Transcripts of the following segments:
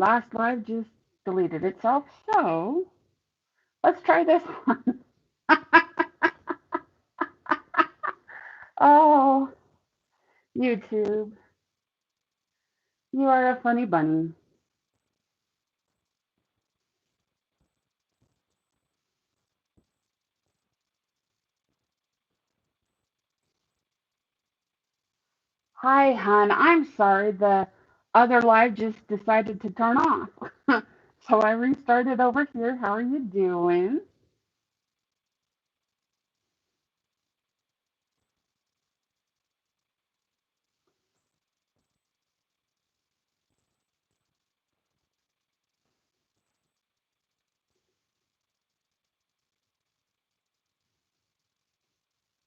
last live just deleted itself, so let's try this one. Oh, YouTube, you are a funny bunny. Hi, hon. I'm sorry. The other live just decided to turn off. So I restarted over here. How are you doing?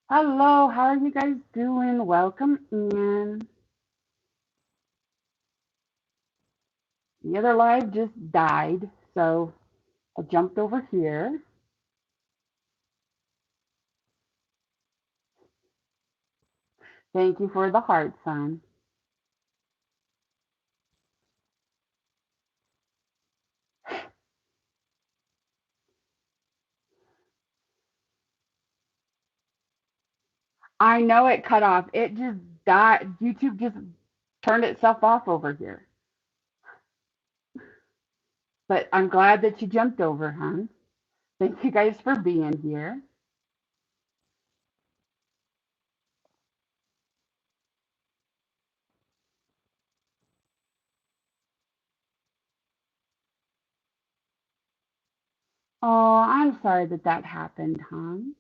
Hello, how are you guys doing? Welcome in. The other live just died, so I jumped over here. Thank you for the heart, son. I know it cut off. It just died. YouTube just turned itself off over here. But I'm glad that you jumped over, hon. Thank you guys for being here. Oh, I'm sorry that that happened, hon.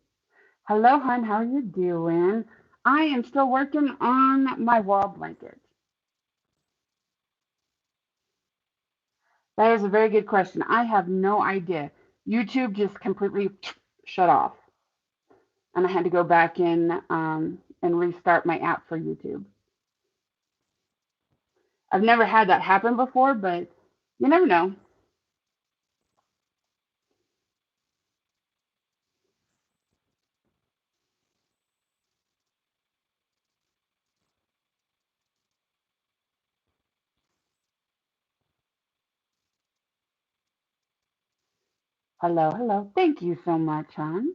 Hello, hon. How are you doing? I am still working on my wall blanket. That is a very good question. I have no idea. YouTube just completely shut off, and I had to go back in and restart my app for YouTube. I've never had that happen before, but you never know. Hello, hello. Thank you so much, hon.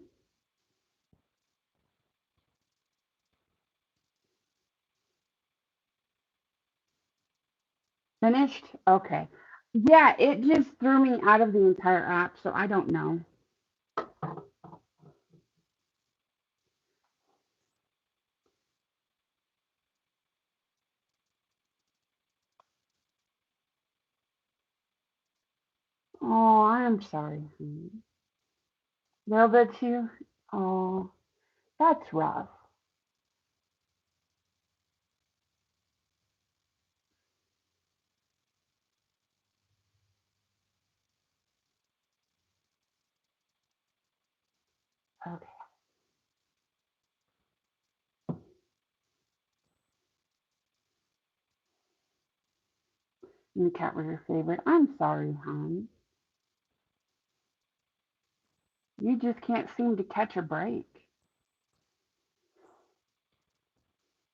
Finished? Okay. Yeah, it just threw me out of the entire app, so I don't know. Oh, I'm sorry, honey. Little bit too. Oh, that's rough. Okay. And the cat was your favorite. I'm sorry, hon. You just can't seem to catch a break.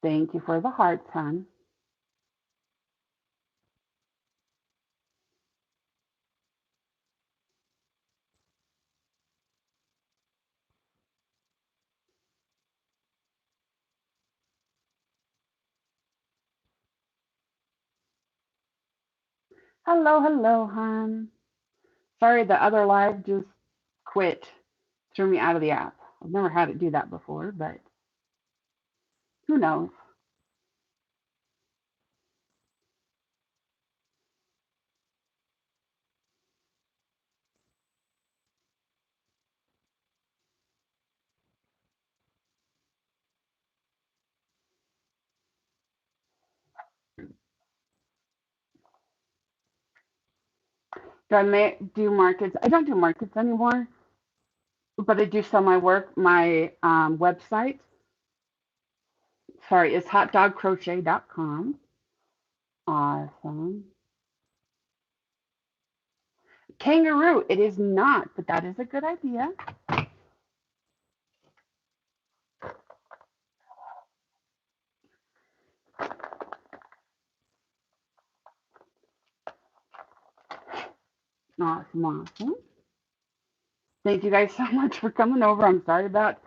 Thank you for the hearts, hon. Hello, hello, hon. Sorry, the other live just quit, threw me out of the app. I've never had it do that before, but who knows? Do I do markets? I don't do markets anymore, but I do sell my work. My website, sorry, is hotdogcrochet.com. Awesome. Kangaroo, it is not, but that is a good idea. Awesome, awesome. Thank you guys so much for coming over. I'm sorry about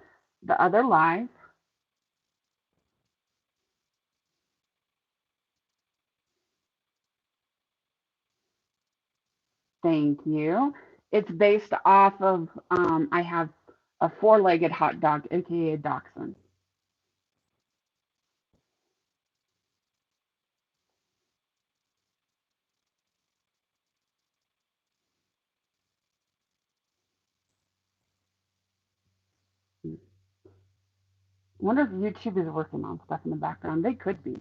the other live. Thank you. It's based off of, I have a four-legged hot dog, aka a dachshund. I wonder if YouTube is working on stuff in the background. They could be.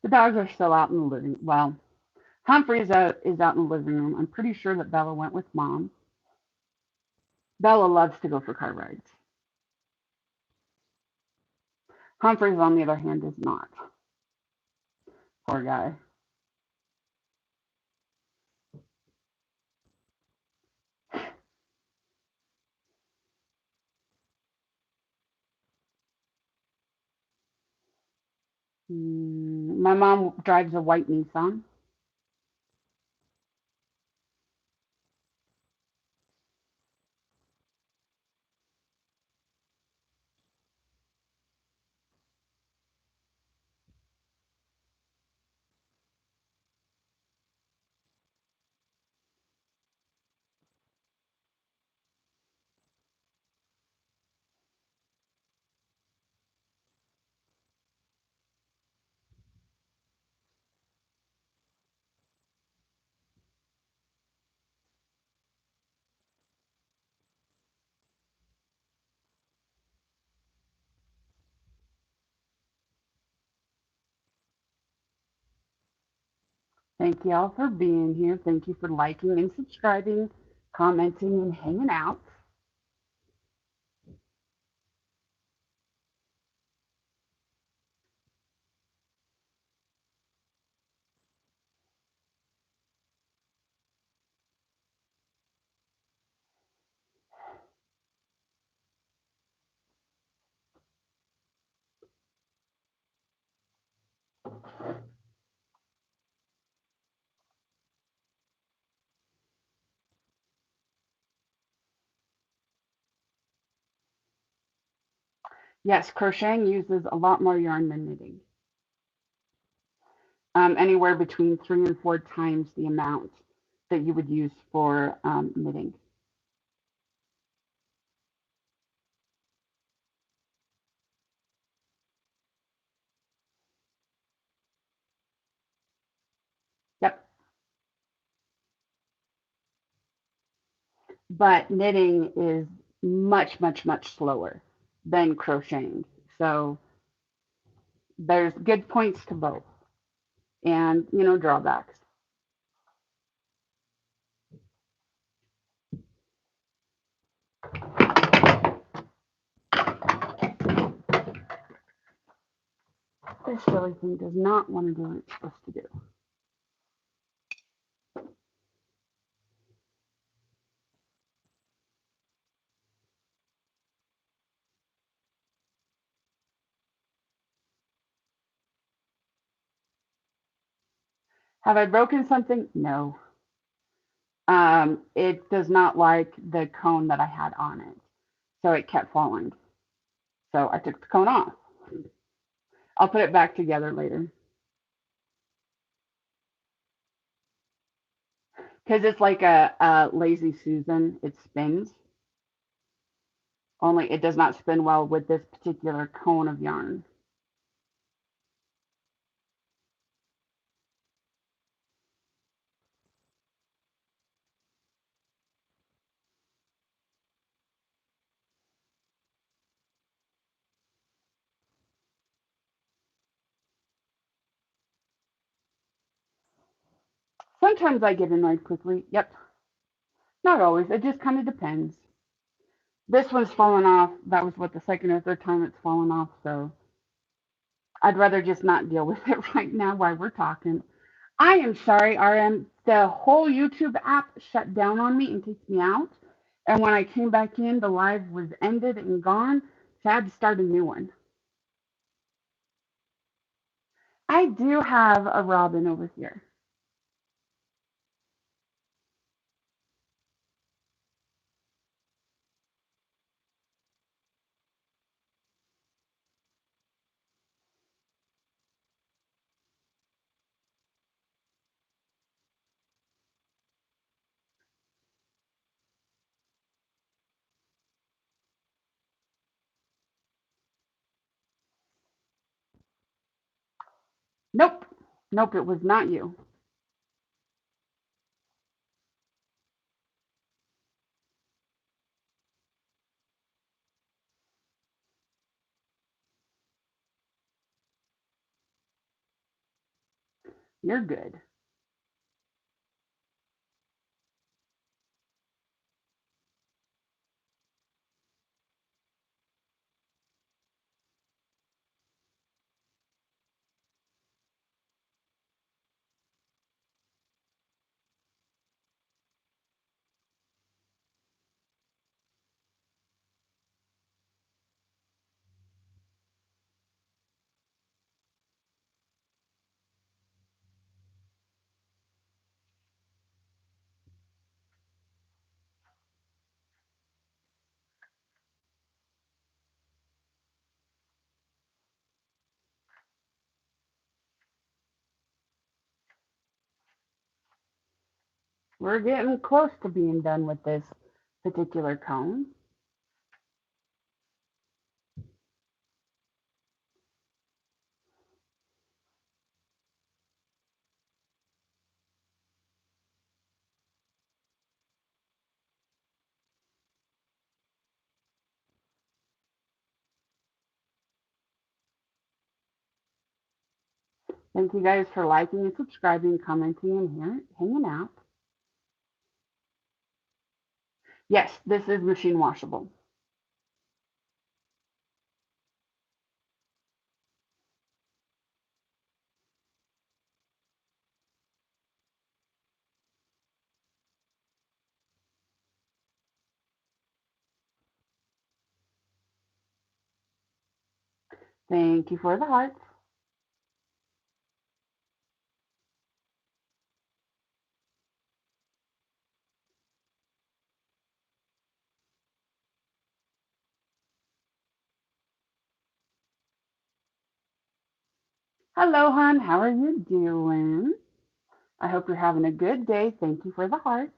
The dogs are still out in the living. Well, Humphrey is out in the living room. I'm pretty sure that Bella went with mom. Bella loves to go for car rides. Humphreys, on the other hand, is not. Poor guy. My mom drives a white Nissan. Thank you all for being here. Thank you for liking and subscribing, commenting, and hanging out. Yes, crocheting uses a lot more yarn than knitting. Anywhere between 3 and 4 times the amount that you would use for knitting. Yep. But knitting is much, much, much slower than crocheting. So there's good points to both and, drawbacks. This silly thing does not want to do what it's supposed to do. Have I broken something? No. It does not like the cone that I had on it. So it kept falling. So I took the cone off. I'll put it back together later. Because it's like a lazy Susan. It spins. Only it does not spin well with this particular cone of yarn. Sometimes I get annoyed quickly. Yep. Not always. It just kind of depends. This one's fallen off. That was what the second or third time it's fallen off. So I'd rather just not deal with it right now while we're talking. I am sorry, RM. The whole YouTube app shut down on me and kicked me out. And when I came back in, the live was ended and gone. So I had to start a new one. I do have a robin over here. Nope. Nope, it was not you. You're good. We're getting close to being done with this particular cone. Thank you guys for liking and subscribing, commenting, and here hanging out. Yes, this is machine washable. Thank you for the hearts. Hello, hon. How are you doing? I hope you're having a good day. Thank you for the hearts.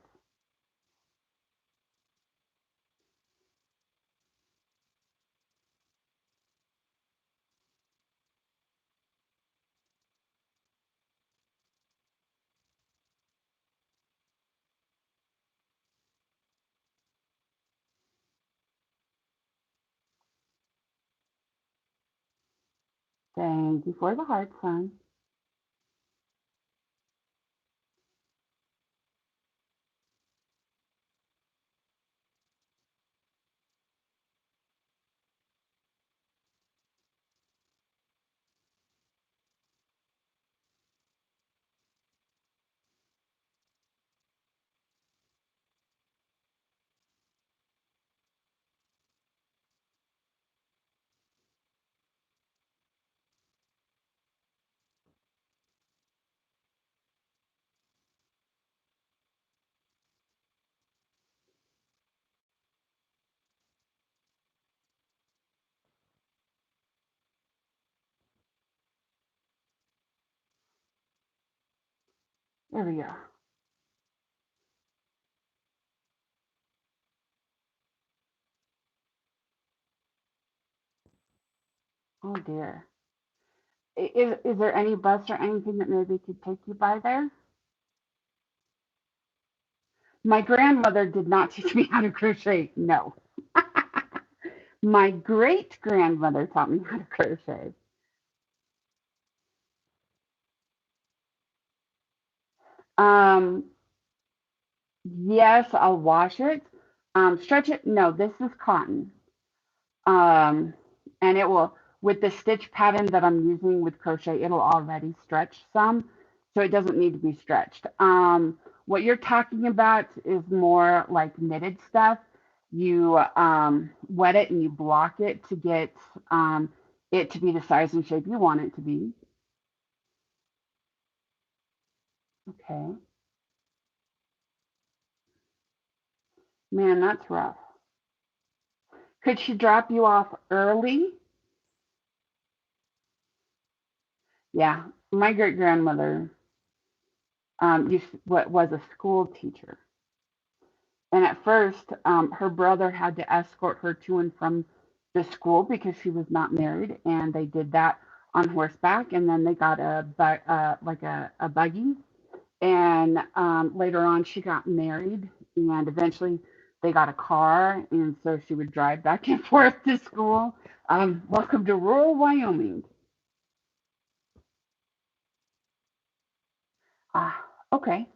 Thank you for the hearts, hon. There we go. Oh dear. Is there any bus or anything that maybe could take you by there? My grandmother did not teach me how to crochet. No. My great grandmother taught me how to crochet. Um, yes, I'll wash it. Stretch it. No, this is cotton. Um, and it will, with the stitch pattern that I'm using with crochet, it'll already stretch some, so it doesn't need to be stretched. What you're talking about is more like knitted stuff. You wet it and you block it to get it to be the size and shape you want it to be. Okay. Man, that's rough. Could she drop you off early? Yeah. My great grandmother what was a school teacher. And at first, her brother had to escort her to and from the school because she was not married, and they did that on horseback. And then they got a buggy, and later on, she got married, and eventually they got a car, and so she would drive back and forth to school. Welcome to rural Wyoming. Ah, okay.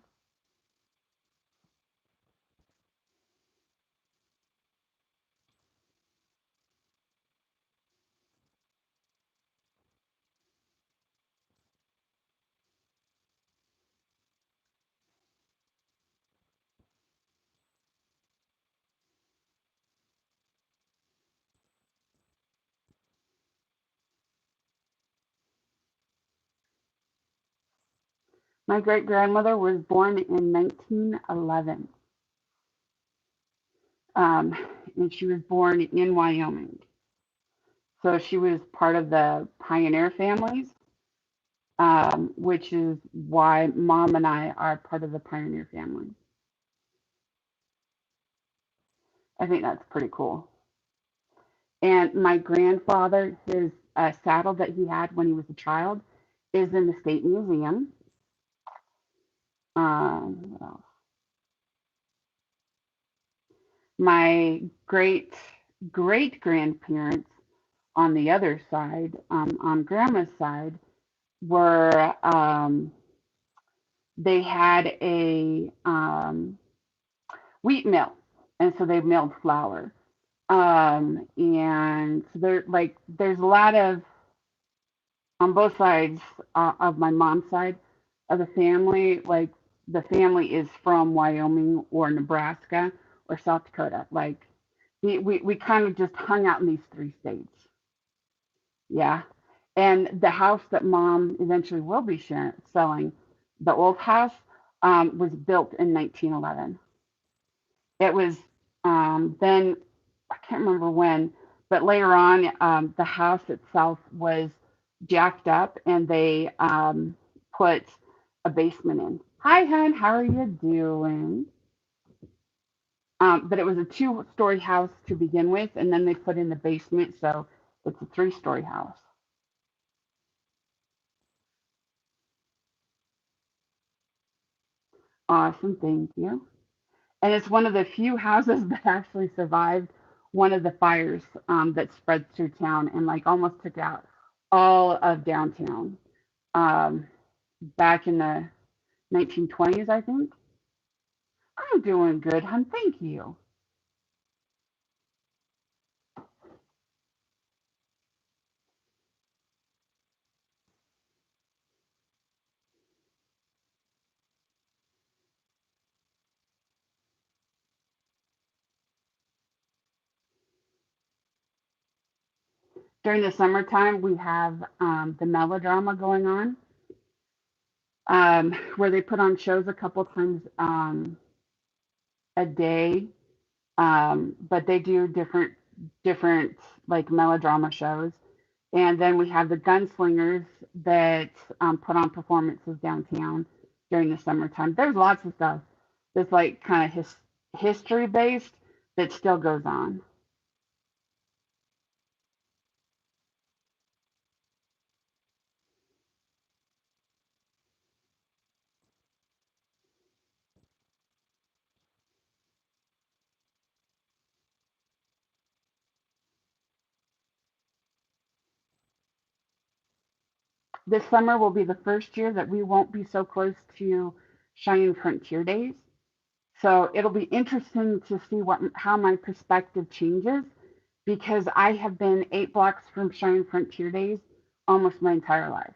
My great grandmother was born in 1911. Um, and she was born in Wyoming. So she was part of the pioneer families, which is why mom and I are part of the pioneer family. I think that's pretty cool. And my grandfather, his saddle that he had when he was a child, is in the state museum. What else? My great grandparents on the other side, on grandma's side, were they had a wheat mill, and so they milled flour. And so there's a lot of on both sides of my mom's side of the family. Like the family is from Wyoming or Nebraska or South Dakota. Like we kind of just hung out in these three states. Yeah. And the house that mom eventually will be selling, the old house, was built in 1911. It was then, I can't remember when, but later on, the house itself was jacked up and they put a basement in. Hi, hon, how are you doing? But it was a two-story house to begin with, and then they put in the basement, so it's a three-story house. Awesome, thank you. And it's one of the few houses that actually survived one of the fires that spread through town and like almost took out all of downtown um, back in the 1920s, I think. I'm doing good, hon. Thank you. During the summertime, we have the melodrama going on, where they put on shows a couple times a day, but they do different like melodrama shows. And then we have the gunslingers that put on performances downtown during the summertime. There's lots of stuff that's like kind of history based that still goes on. This summer will be the first year that we won't be so close to Cheyenne Frontier Days. So it'll be interesting to see what how my perspective changes because I have been 8 blocks from Cheyenne Frontier Days almost my entire life,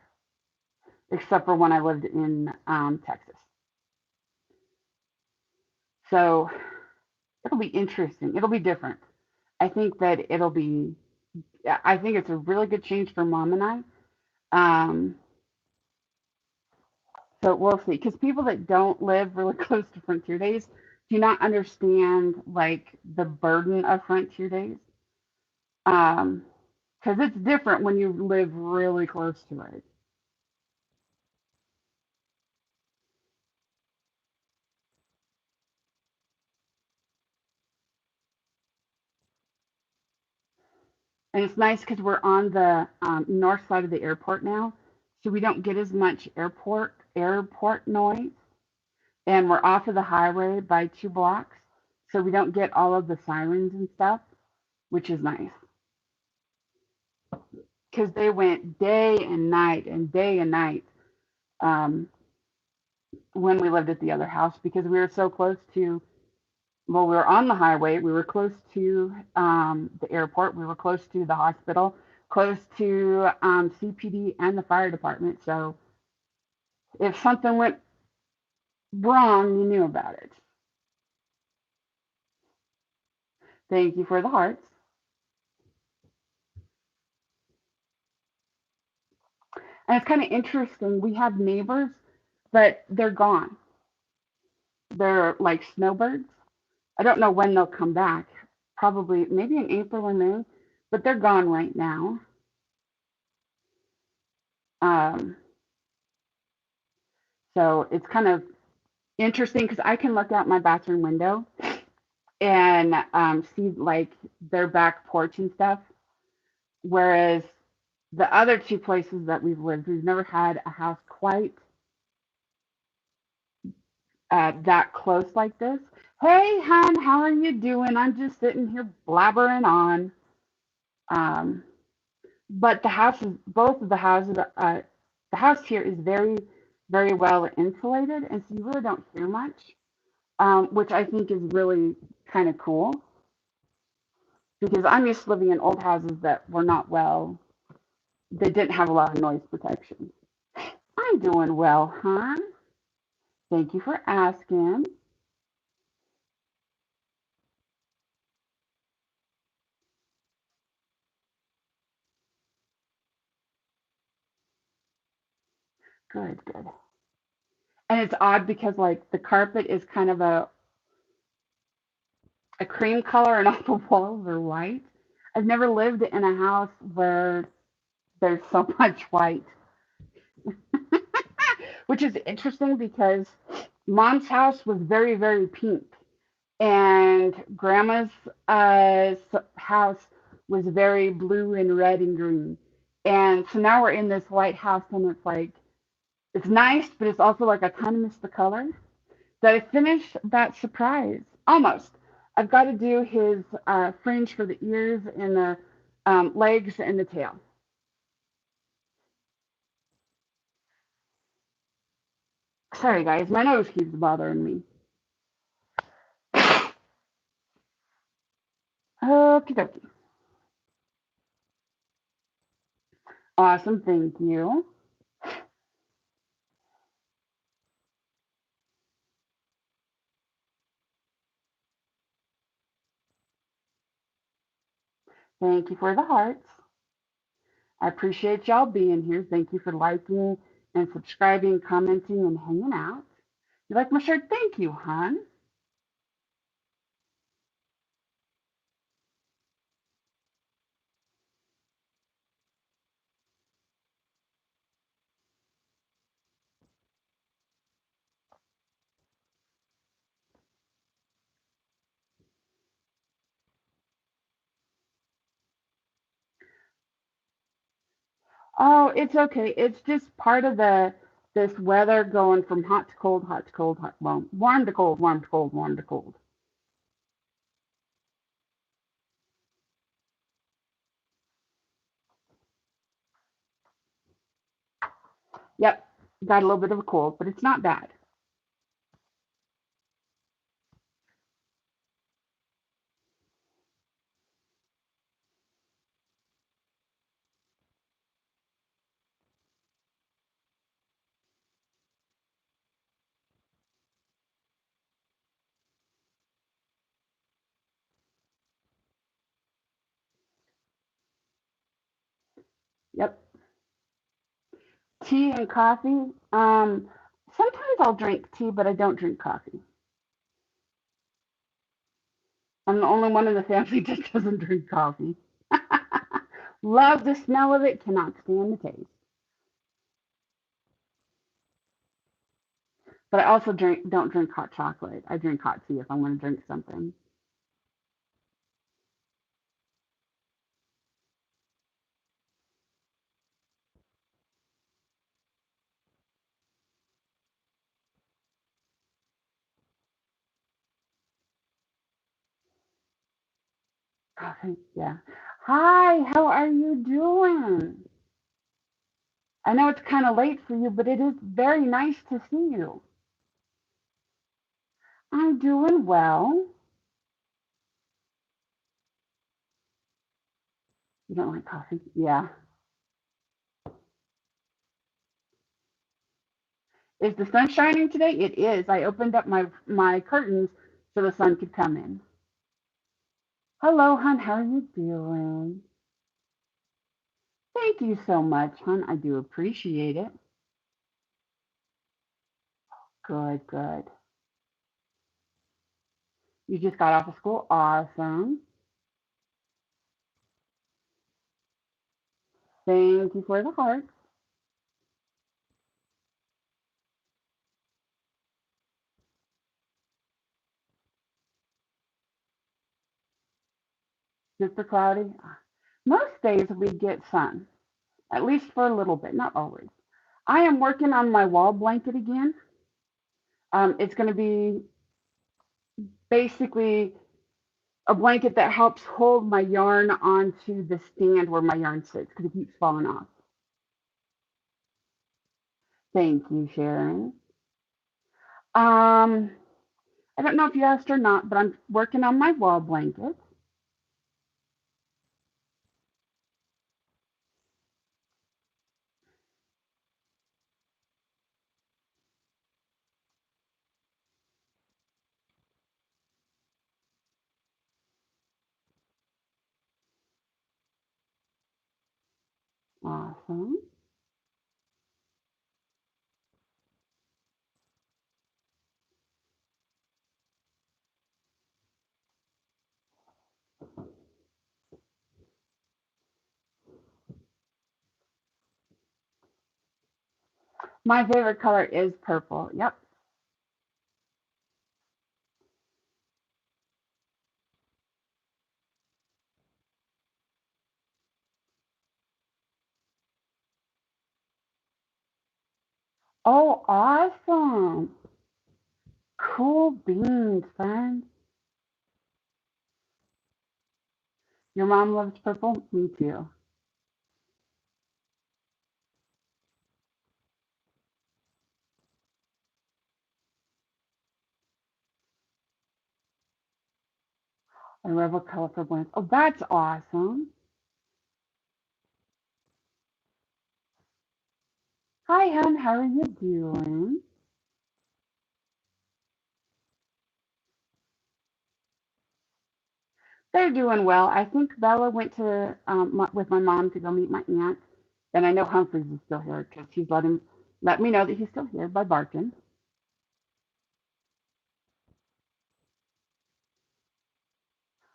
except for when I lived in Texas. So it'll be interesting. It'll be different. I think that it'll be. I think it's a really good change for Mom and I. Um, so we'll see. Because people that don't live really close to Frontier Days do not understand like the burden of Frontier Days. Um, because it's different when you live really close to it. And it's nice because we're on the north side of the airport now, so we don't get as much airport noise. And we're off of the highway by 2 blocks, so we don't get all of the sirens and stuff, which is nice. Because they went day and night and day and night um, when we lived at the other house because we were so close to. Well, we were on the highway. We were close to the airport. We were close to the hospital, close to CPD and the fire department. So if something went wrong, you knew about it. Thank you for the hearts. And it's kind of interesting. We have neighbors, but they're gone. They're like snowbirds. I don't know when they'll come back. Probably maybe in April or May, but they're gone right now. Um, so it's kind of interesting because I can look out my bathroom window and see like their back porch and stuff. Whereas the other two places that we've lived, we've never had a house quite that close like this. Hey, hon, how are you doing? I'm just sitting here blabbering on. Um, but the houses, both of the house here is very, very well insulated, and so you really don't hear much, which I think is really kind of cool because I'm used to living in old houses that were not well, they didn't have a lot of noise protection. I'm doing well, hon. Thank you for asking. Good, good. And it's odd because like the carpet is kind of a cream color and all the walls are white. I've never lived in a house where there's so much white, which is interesting because mom's house was very, very pink, and grandma's house was very blue and red and green. And so now we're in this white house, and it's like, it's nice, but it's also like I kind of miss the color. Did I finish that surprise? Almost. I've got to do his fringe for the ears and the legs and the tail. Sorry, guys, my nose keeps bothering me. Okie dokie. Awesome, thank you. Thank you for the hearts. I appreciate y'all being here. Thank you for liking and subscribing, commenting, and hanging out. You like my shirt? Thank you, hon. Oh, it's okay. It's just part of the this weather going from hot to cold, hot to cold, hot, well, warm to cold, warm to cold, warm to cold. Yep, got a little bit of a cold, but it's not bad. Tea and coffee. Sometimes I'll drink tea, but I don't drink coffee. I'm the only one in the family that doesn't drink coffee. Love the smell of it, cannot stand the taste. But I also don't drink hot chocolate. I drink hot tea if I want to drink something. Coffee, yeah. Hi, how are you doing? I know it's kind of late for you, but it is very nice to see you. I'm doing well. You don't like coffee? Yeah. Is the sun shining today? It is. I opened up my curtains so the sun could come in. Hello, hon. How are you doing? Thank you so much, hon. I do appreciate it. Good, good. You just got off of school. Awesome. Thank you for the heart. Super cloudy. Most days we get sun, at least for a little bit, not always. I am working on my wall blanket again. It's going to be basically a blanket that helps hold my yarn onto the stand where my yarn sits because it keeps falling off. Thank you, Sharon. Um, I don't know if you asked or not, but I'm working on my wall blanket. Awesome. My favorite color is purple. Yep. Oh, awesome. Cool beans, friend. Your mom loves purple? Me too. I love a colorful blend. Oh, that's awesome. Hi, hon. How are you doing? They're doing well. I think Bella went to with my mom to go meet my aunt, and I know Humphreys is still here because she's let me know that he's still here by barking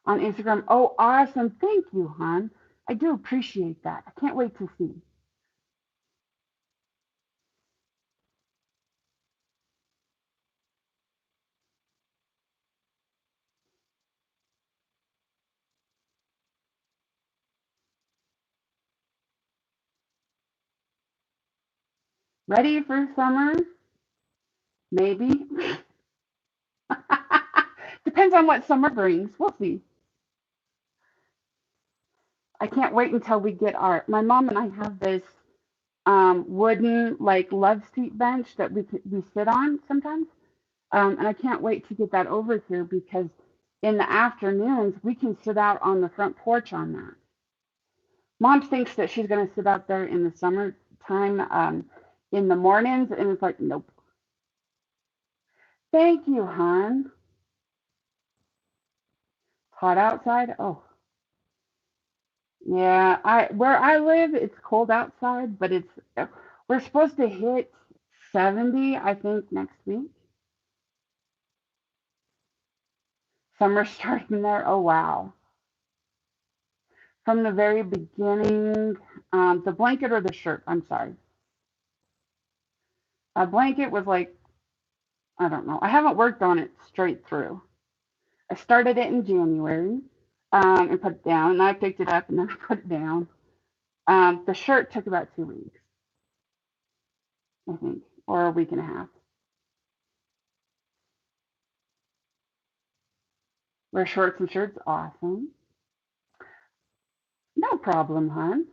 on Instagram. Oh, awesome! Thank you, hon. I do appreciate that. I can't wait to see. Ready for summer? Maybe. Depends on what summer brings. We'll see. I can't wait until we get our. My mom and I have this wooden like love seat bench that we sit on sometimes. And I can't wait to get that over here because in the afternoons we can sit out on the front porch on that. Mom thinks that she's going to sit out there in the summertime in the mornings, and it's like, nope. Thank you, hon. Hot outside? Oh, yeah. I where I live, it's cold outside, but it's We're supposed to hit 70, I think, next week. Summer starting there. Oh, wow. From the very beginning, the blanket or the shirt, I'm sorry. A blanket was like, I don't know. I haven't worked on it straight through. I started it in January and put it down, and I picked it up and then I put it down. The shirt took about 2 weeks, I think, or a week and a half. Wear shorts and shirts, awesome. No problem, hon.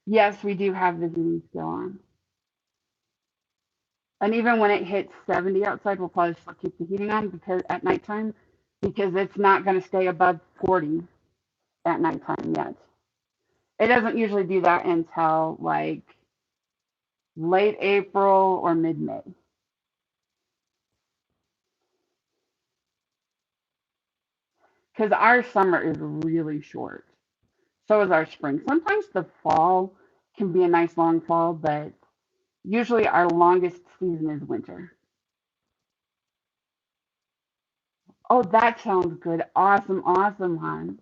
Yes, we do have the heating still on. And even when it hits 70 outside, we'll probably still keep the heating on because at nighttime, because it's not going to stay above 40 at nighttime yet. It doesn't usually do that until like late April or mid May. Because our summer is really short. So is our spring. Sometimes the fall can be a nice long fall, but usually our longest season is winter. Oh, that sounds good. Awesome, awesome, hon.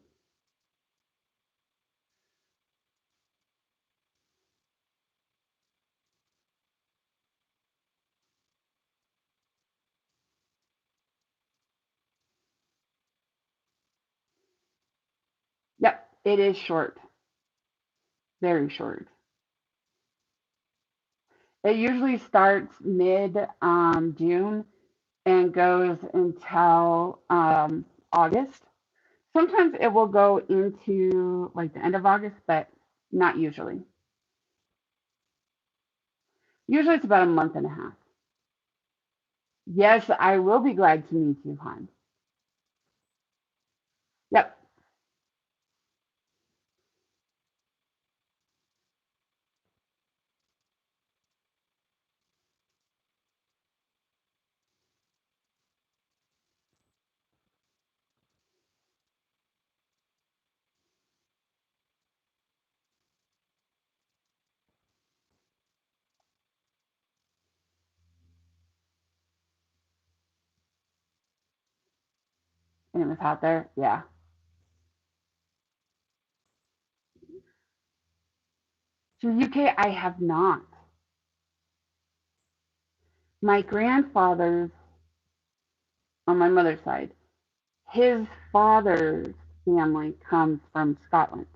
Yep, it is short. Very short. It usually starts mid June and goes until August. Sometimes it will go into like the end of August, but not usually. Usually it's about a month and a half. Yes, I will be glad to meet you, hon. Yep, and it was hot there. Yeah. To the UK, I have not. My grandfather's on my mother's side, his father's family comes from Scotland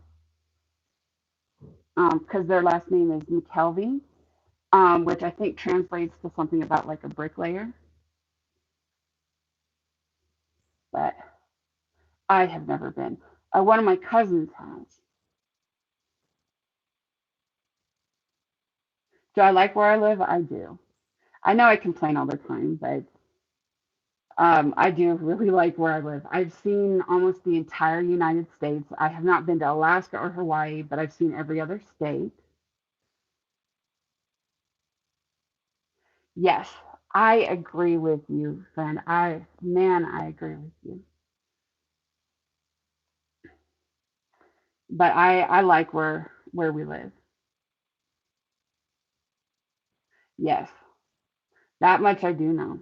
because their last name is McKelvey, which I think translates to something about like a bricklayer. But I have never been. One of my cousins has. Do I like where I live? I do. I know I complain all the time, but I do really like where I live. I've seen almost the entire United States. I have not been to Alaska or Hawaii, but I've seen every other state. Yes, I agree with you, friend. I agree with you. But I like where we live. Yes, that much I do know.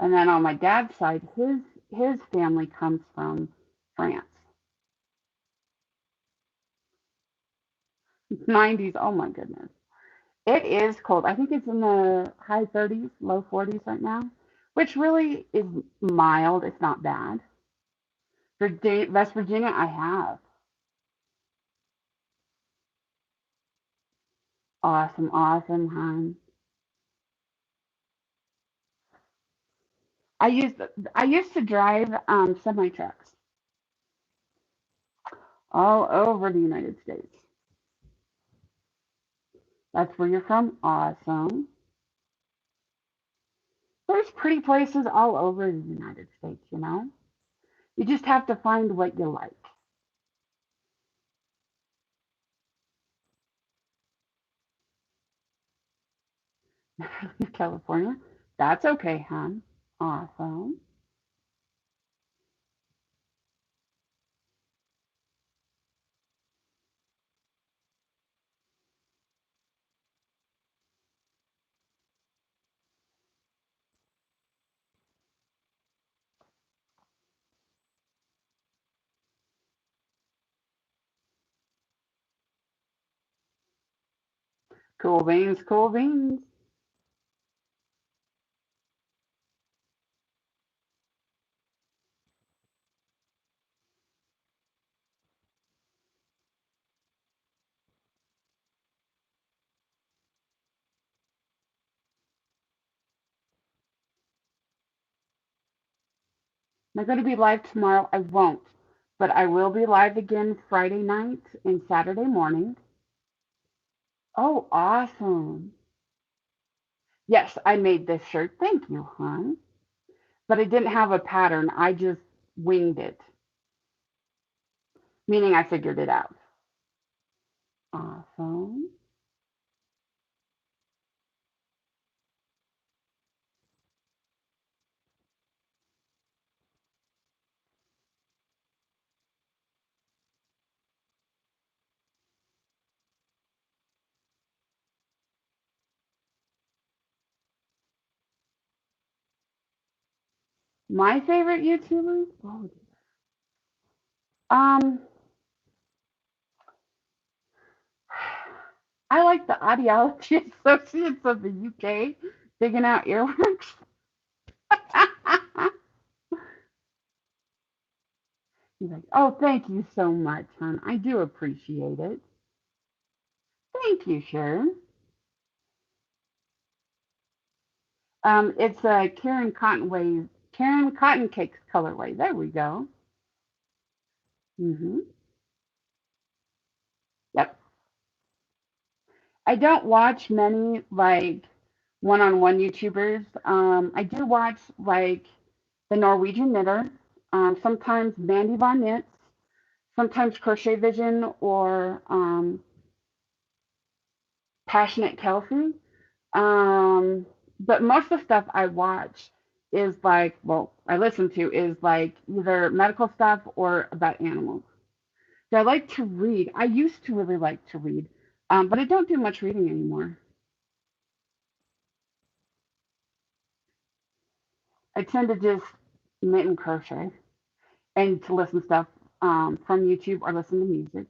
And then on my dad's side, his family comes from France. 90s. Oh my goodness. It is cold. I think it's in the high 30s, low 40s right now, which really is mild. It's not bad. West Virginia, I have. Awesome, awesome, hon. I used I used to drive semi trucks all over the United States. That's where you're from? Awesome. There's pretty places all over the United States, you know? You just have to find what you like. California. That's okay, hon. Awesome. Cool beans, cool beans. Am I going to be live tomorrow? I won't. But I will be live again Friday night and Saturday morning. Oh, awesome. Yes, I made this shirt. Thank you, hon. But I didn't have a pattern. I just winged it, meaning I figured it out. Awesome. My favorite YouTubers? Oh, um, I like the Audiology Associates of the UK digging out earwax. He's like, oh, thank you so much, hon. I do appreciate it. Thank you, Sharon. It's a Karen Cotton Cakes colorway. There we go. hmm Yep. I don't watch many like one-on-one YouTubers. I do watch like the Norwegian Knitter, sometimes Mandy Von Knits, sometimes Crochet Vision or Passionate Kelsey. Um, but most of the stuff I watch is like, well, I listen to is like either medical stuff or about animals. So I like to read. I used to really like to read, but I don't do much reading anymore. I tend to just knit and crochet and to listen to stuff from YouTube or listen to music.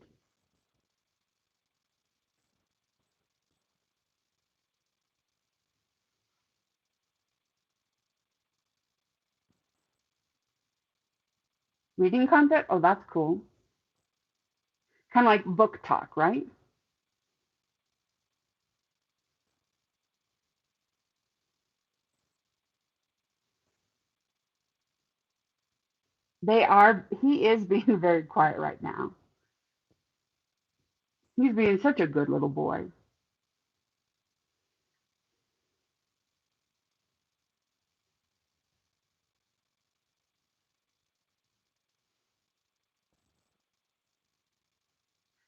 Reading content? Oh, that's cool. Kind of like book talk, right? They are. He is being very quiet right now. He's being such a good little boy.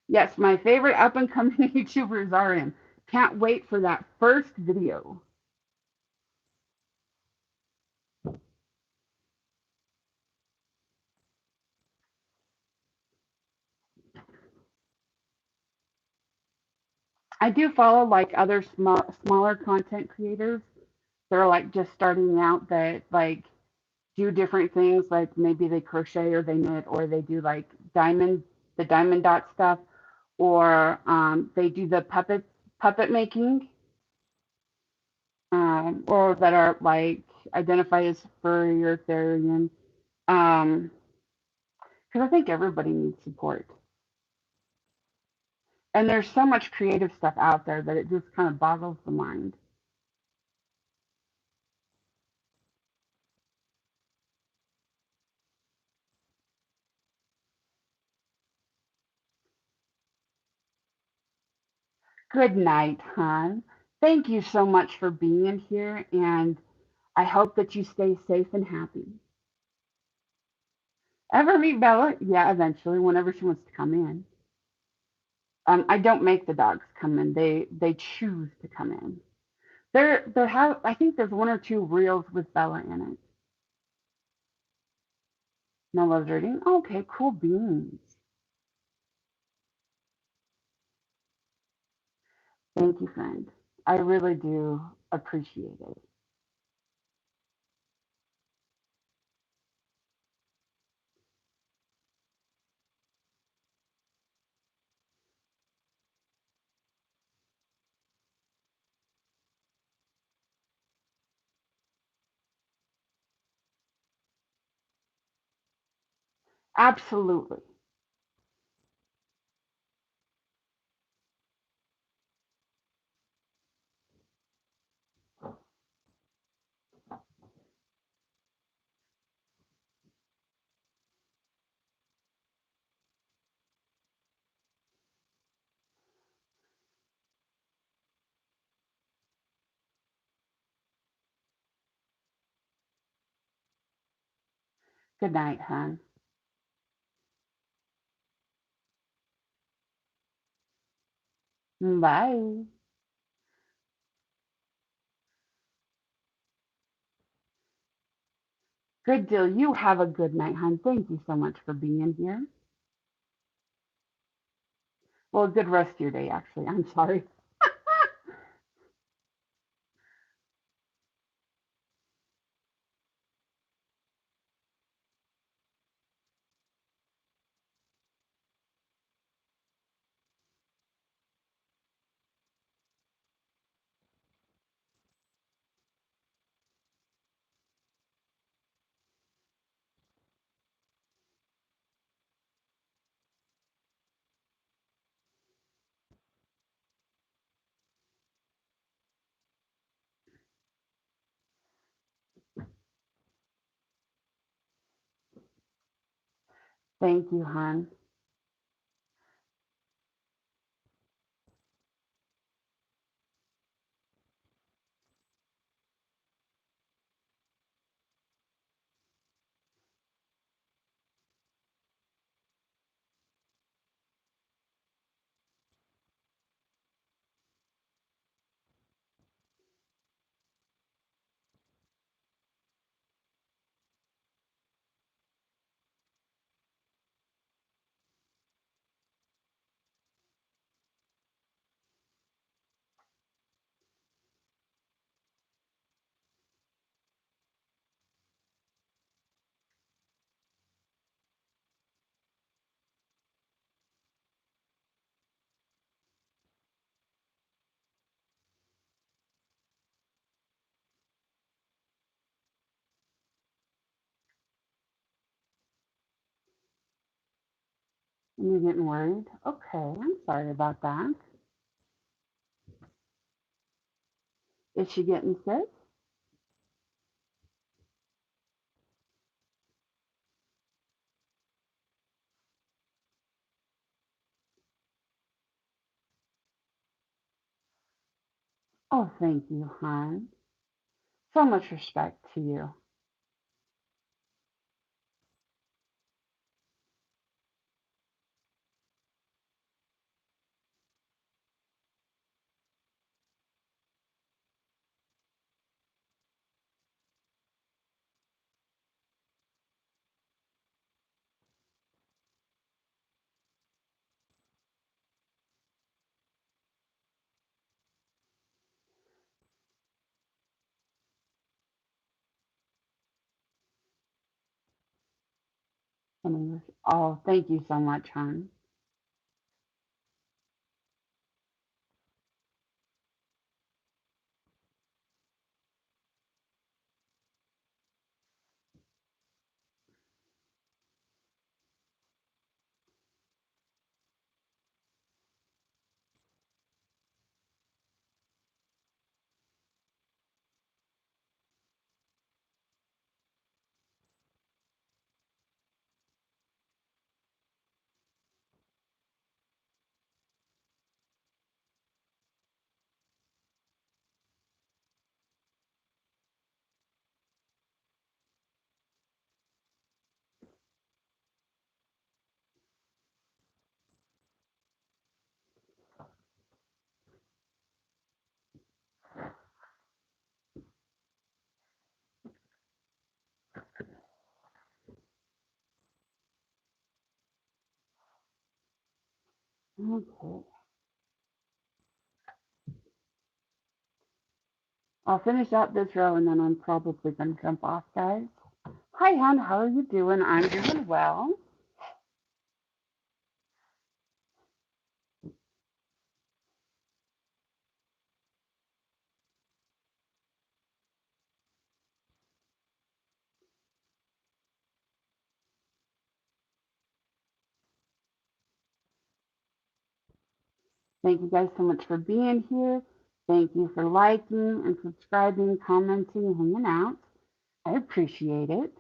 Yes, my favorite up and coming YouTubers are him. Can't wait for that first video. I do follow like other smaller content creators. They're like just starting out that like do different things. Like maybe they crochet or they knit or they do like the diamond dot stuff, or they do the puppet making, or that are like identified as furry or therian. Because I think everybody needs support. And there's so much creative stuff out there that it just kind of boggles the mind. Good night, hon. Thank you so much for being here, and I hope that you stay safe and happy. Ever meet Bella? Yeah, eventually, whenever she wants to come in. I don't make the dogs come in; they choose to come in. There have I think there's one or two reels with Bella in it. No loves reading. Okay, cool beans. Thank you, friend. I really do appreciate it. Absolutely. Good night, hon. Bye. Good deal. You have a good night, hon. Thank you so much for being here. Well, good rest of your day, actually. I'm sorry. Thank you, hon. You're getting worried? Okay, I'm sorry about that. Is she getting sick? Oh, thank you, hon. So much respect to you. Oh, thank you so much, hon. Okay. I'll finish out this row and then I'm probably going to jump off, guys. Hi, hon. How are you doing? I'm doing well. Thank you guys so much for being here. Thank you for liking and subscribing, commenting, and hanging out. I appreciate it.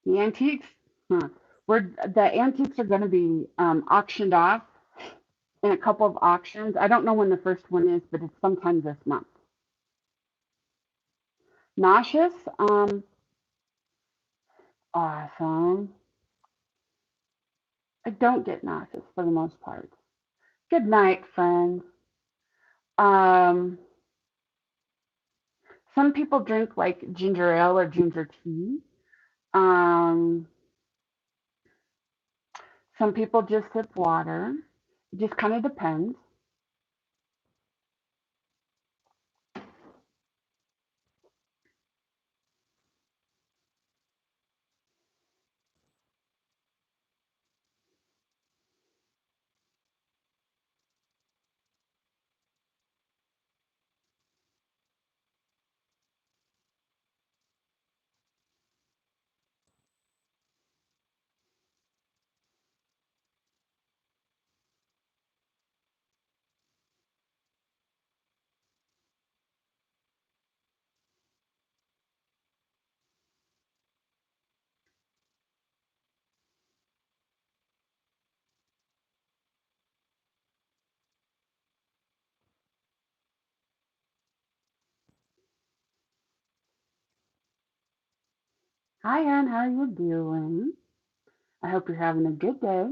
The antiques, huh. The antiques are going to be auctioned off in a couple of auctions. I don't know when the first one is, but it's sometime this month. Nauseous, awesome. I don't get nauseous for the most part. Good night, friends. Um, some people drink like ginger ale or ginger tea. Um, some people just sip water. It just kind of depends. Hi, Ann. How are you doing? I hope you're having a good day.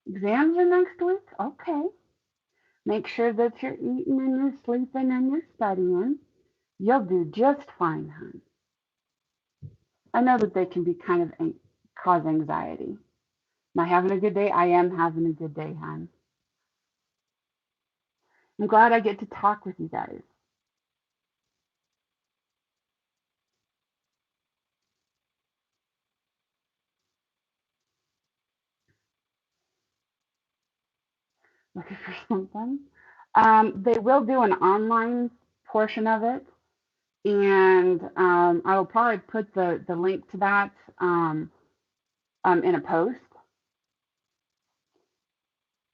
Exams are next week? Okay. Make sure that you're eating and you're sleeping and you're studying. You'll do just fine, hon. I know that they can be kind of cause anxiety. Am I having a good day? I am having a good day, hon. I'm glad I get to talk with you guys. Looking for something. They will do an online portion of it, and I will probably put the link to that in a post.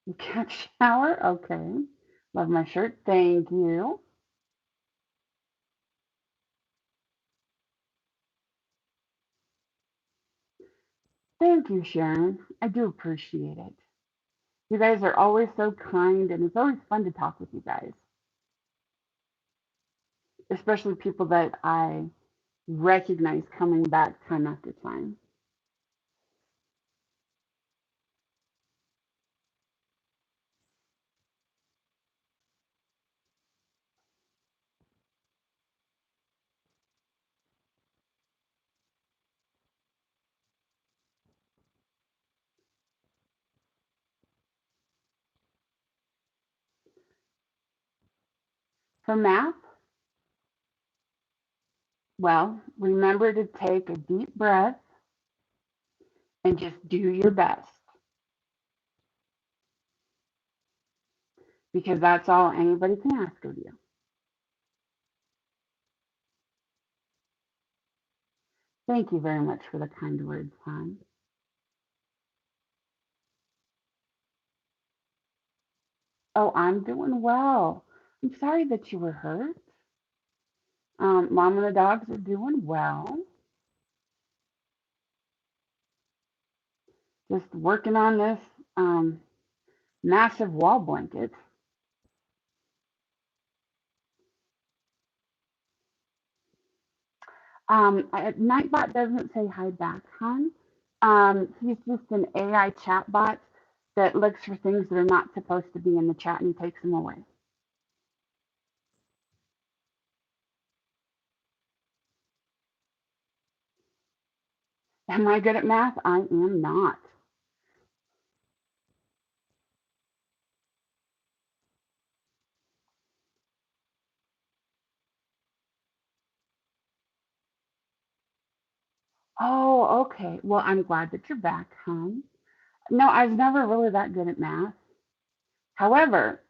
You can't shower? Okay. Love my shirt. Thank you. Thank you, Sharon. I do appreciate it. You guys are always so kind, and it's always fun to talk with you guys, especially people that I recognize coming back time after time. For math, well, remember to take a deep breath and just do your best because that's all anybody can ask of you. Thank you very much for the kind words, hon. Oh, I'm doing well. I'm sorry that you were hurt. Mom and the dogs are doing well. Just working on this um, massive wall blanket. Nightbot doesn't say hi back, hon. He's just an AI chatbot that looks for things that are not supposed to be in the chat and takes them away. Am I good at math? I am not. Oh, okay. Well, I'm glad that you're back, hon. No, I was never really that good at math. However,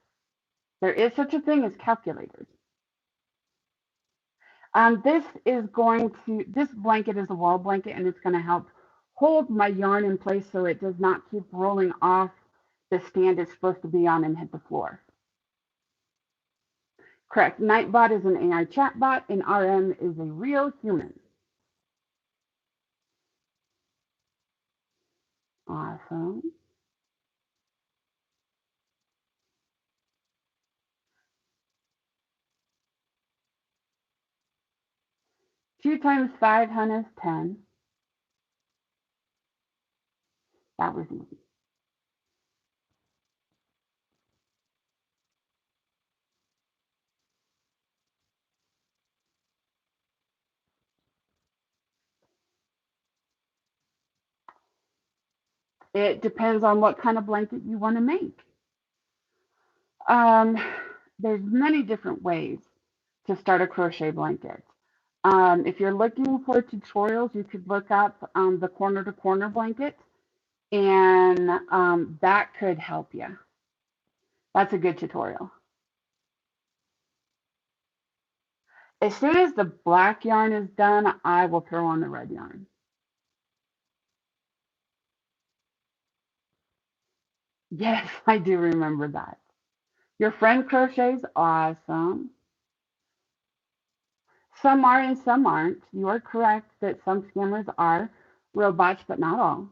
there is such a thing as calculators. This blanket is a wall blanket and it's going to help hold my yarn in place so it does not keep rolling off the stand it's supposed to be on and hit the floor. Correct. Nightbot is an AI chatbot and RM is a real human. Awesome. 2 times 5, hun, is 10. That was easy. It depends on what kind of blanket you want to make. Um, there's many different ways to start a crochet blanket. If you're looking for tutorials, you could look up the corner to corner blanket, and that could help you. That's a good tutorial. As soon as the black yarn is done, I will throw on the red yarn. Yes, I do remember that. Your friend crochets, awesome. Some are and some aren't. You are correct that some scammers are robots, but not all.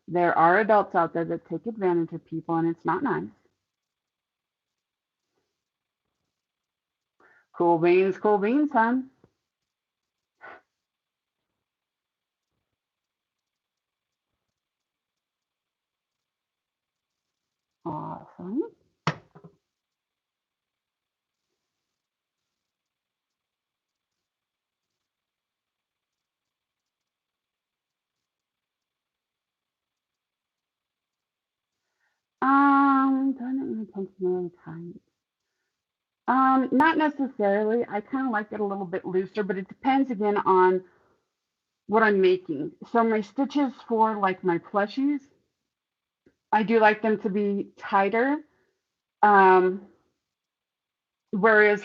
There are adults out there that take advantage of people, and it's not nice. Cool beans, son. Awesome. Done it intentionally tight. Not necessarily. I kind of like it a little bit looser, but it depends again on what I'm making. So my stitches for like my plushies, I do like them to be tighter. Um, whereas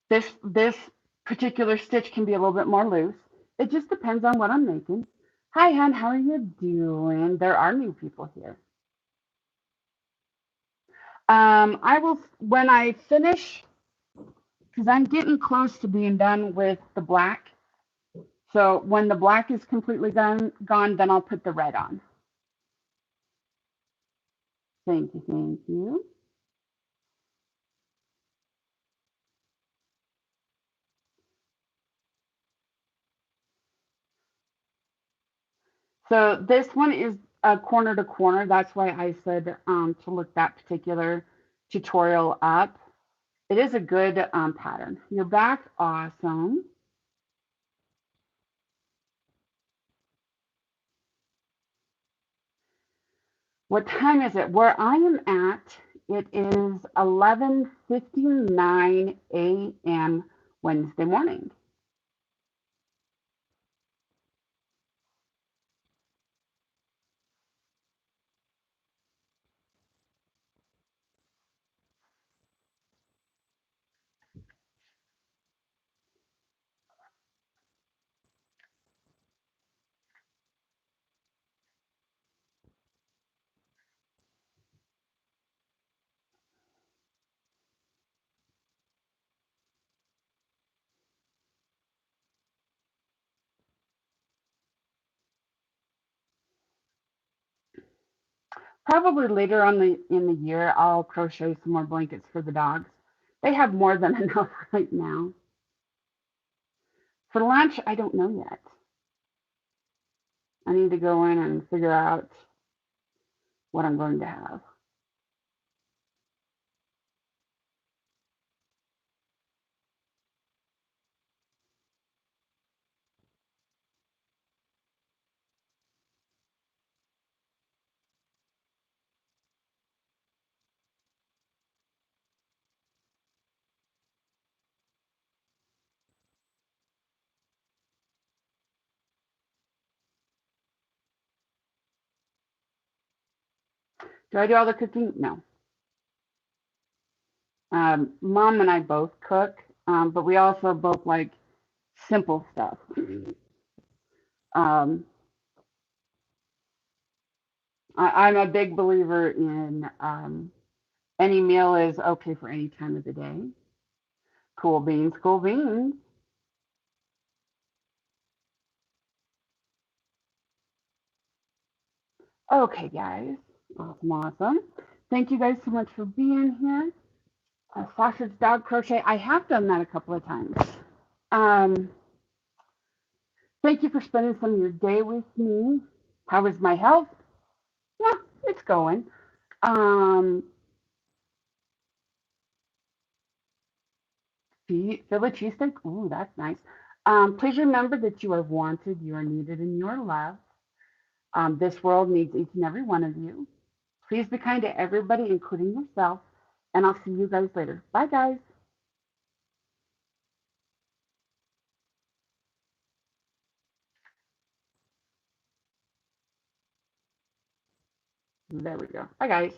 this particular stitch can be a little bit more loose. It just depends on what I'm making. Hi, hon. How are you doing? There are new people here. I will when I finish because I'm getting close to being done with the black. So when the black is completely gone, then I'll put the red on. Thank you, thank you. So this one is a corner to corner. That's why I said to look that particular tutorial up. It is a good pattern. You're back, awesome. What time is it? Where I am at, it is 11:59 a.m. Wednesday morning. Probably later on in the year, I'll crochet some more blankets for the dogs. They have more than enough right now. For lunch, I don't know yet. I need to go in and figure out what I'm going to have. Do I do all the cooking? No. Mom and I both cook, but we also both like simple stuff. Um, I'm a big believer in any meal is okay for any time of the day. Cool beans, cool beans. Okay, guys. Awesome, awesome. Thank you guys so much for being here. Sausage dog crochet. I have done that a couple of times. Um, Thank you for spending some of your day with me. How is my health? Yeah, it's going. Um, Philly cheesesteak. Ooh, that's nice. Please remember that you are wanted, you are needed, and you are loved. This world needs each and every one of you. Please be kind to everybody, including yourself. And I'll see you guys later. Bye, guys. There we go. Bye, guys.